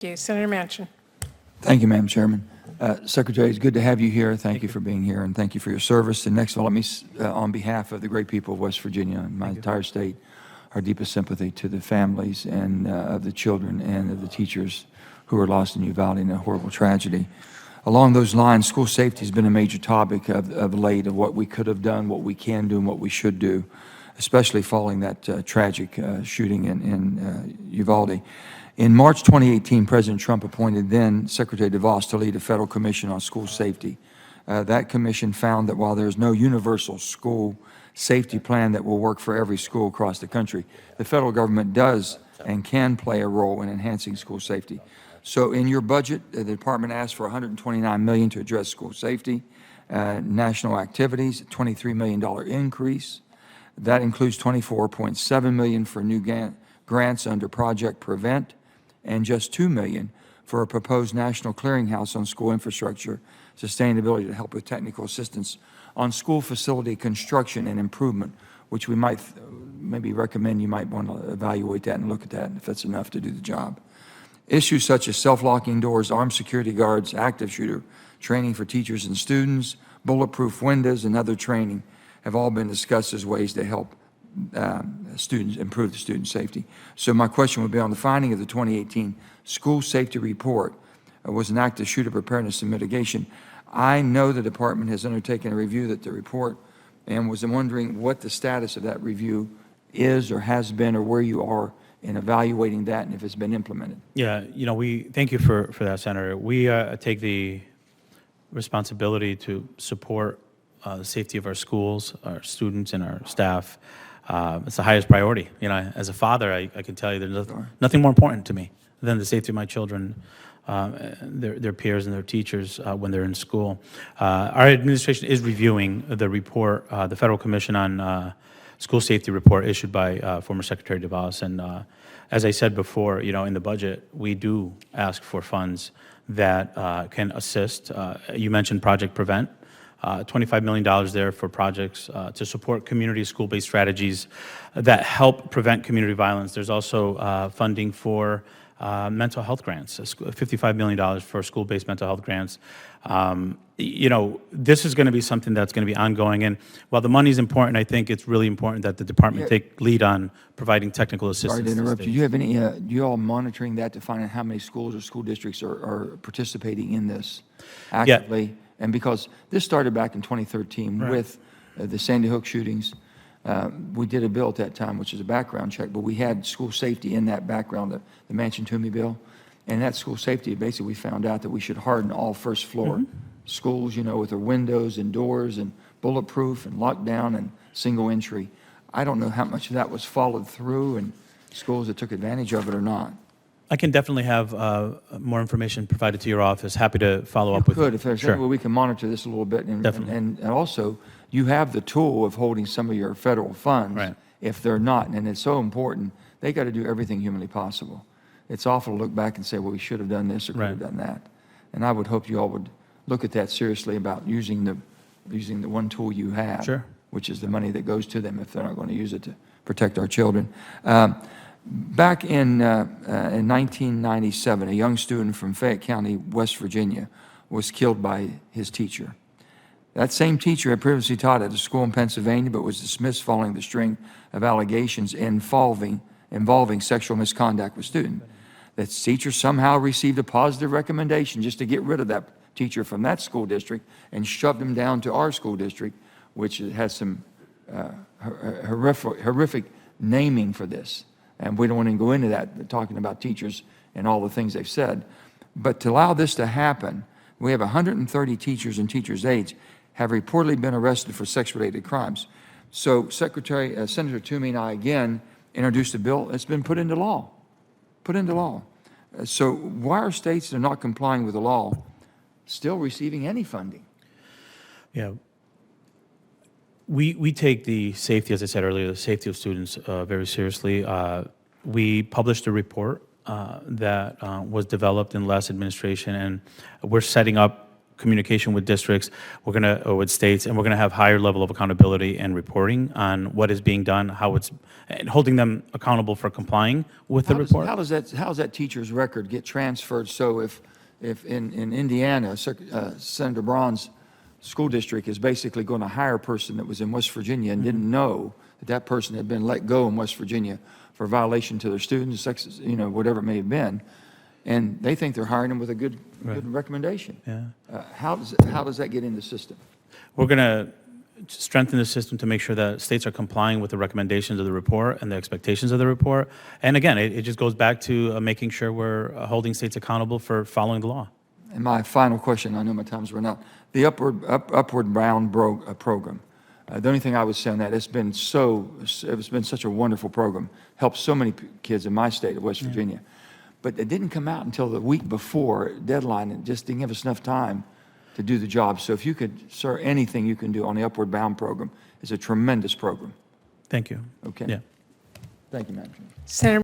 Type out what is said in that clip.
Thank you. Senator Manchin. Thank you, Madam Chairman. Secretary, it's good to have you here. Thank you for being here, and thank you for your service. And next of all, let me, on behalf of the great people of West Virginia and my entire state, our deepest sympathy to the families and of the children and of the teachers who were lost in Uvalde in a horrible tragedy. Along those lines, school safety has been a major topic of late, of what we could have done, what we can do, and what we should do, especially following that tragic shooting in Uvalde. In March 2018, President Trump appointed then Secretary DeVos to lead a federal commission on school safety. That commission found that while there's no universal school safety plan that will work for every school across the country, the federal government does and can play a role in enhancing school safety. So in your budget, the department asked for $129 million to address school safety, national activities, $23 million increase. That includes $24.7 million for new grants under Project Prevent, and just $2 million for a proposed national clearinghouse on school infrastructure sustainability to help with technical assistance on school facility construction and improvement, which we might maybe recommend you might want to evaluate that and look at that if that's enough to do the job. Issues such as self-locking doors, armed security guards, active shooter training for teachers and students, bulletproof windows, and other training have all been discussed as ways to help students improve the student safety. So my question would be on the finding of the 2018 school safety report was an active shooter preparedness and mitigation. I know the department has undertaken a review of the report and was wondering what the status of that review is or has been, or where you are in evaluating that and if it's been implemented. Yeah, we thank you for that, Senator. We take the responsibility to support the safety of our schools, our students, and our staff. It's the highest priority. As a father, I can tell you there's nothing more important to me than the safety of my children, their peers, and their teachers when they're in school. Our administration is reviewing the report, the Federal Commission on School Safety report issued by former Secretary DeVos. And as I said before, in the budget, we do ask for funds that can assist. You mentioned Project Prevent. $25 million there for projects to support community school-based strategies that help prevent community violence. There's also funding for mental health grants, $55 million for school-based mental health grants. This is going to be something that's going to be ongoing. And while the money is important, I think it's really important that the department take lead on providing technical assistance. Sorry to interrupt you. Do you have any, you all monitoring that to find out how many schools or school districts are participating in this actively? Yeah. And because this started back in 2013 right. with the Sandy Hook shootings, we did a bill at that time, which is a background check, but we had school safety in that background, the Manchin-Toomey bill. And that school safety, basically we found out that we should harden all first floor schools, with their windows and doors and bulletproof and lockdown and single entry. I don't know how much of that was followed through and schools that took advantage of it or not. I can definitely have more information provided to your office. Happy to follow up with you. If there's any way we can monitor this a little bit. And also, you have the tool of holding some of your federal funds right. if they're not. And it's so important. They got to do everything humanly possible. It's awful to look back and say, well, we should have done this or could have done that. And I would hope you all would look at that seriously about using the one tool you have, sure. which is the money that goes to them if they're not going to use it to protect our children. Back in 1997, a young student from Fayette County, West Virginia, was killed by his teacher. That same teacher had previously taught at a school in Pennsylvania, but was dismissed following the string of allegations involving sexual misconduct with students. That teacher somehow received a positive recommendation just to get rid of that teacher from that school district and shoved him down to our school district, which has some horrific naming for this. And we don't want to go into that, talking about teachers and all the things they've said. But to allow this to happen, we have 130 teachers and teachers' aides have reportedly been arrested for sex-related crimes. So Senator Toomey and I, again, introduced a bill that's been put into law. So why are states that are not complying with the law still receiving any funding? Yeah. We take the safety, as I said earlier, the safety of students very seriously. We published a report that was developed in the last administration, and we're setting up communication with districts, or with states, and we're going to have higher level of accountability and reporting on what is being done, and holding them accountable for complying with the report. How does that teacher's record get transferred? So if in Indiana, Senator Braun's school district is basically going to hire a person that was in West Virginia and didn't know that person had been let go in West Virginia for violation to their students, whatever it may have been, and they think they're hiring them with a good recommendation. Yeah. How does that get in the system? We're going to strengthen the system to make sure that states are complying with the recommendations of the report and the expectations of the report. And again, it just goes back to making sure we're holding states accountable for following the law. And my final question, I know my time's run out, the Upward Bound program. The only thing I would say on that, it's been such a wonderful program, helped so many kids in my state of West Virginia. But it didn't come out until the week before deadline, and just didn't give us enough time to do the job. So if you could, sir, anything you can do on the Upward Bound program, it's a tremendous program. Thank you. Okay. Yeah. Thank you, Madam Chair. Senator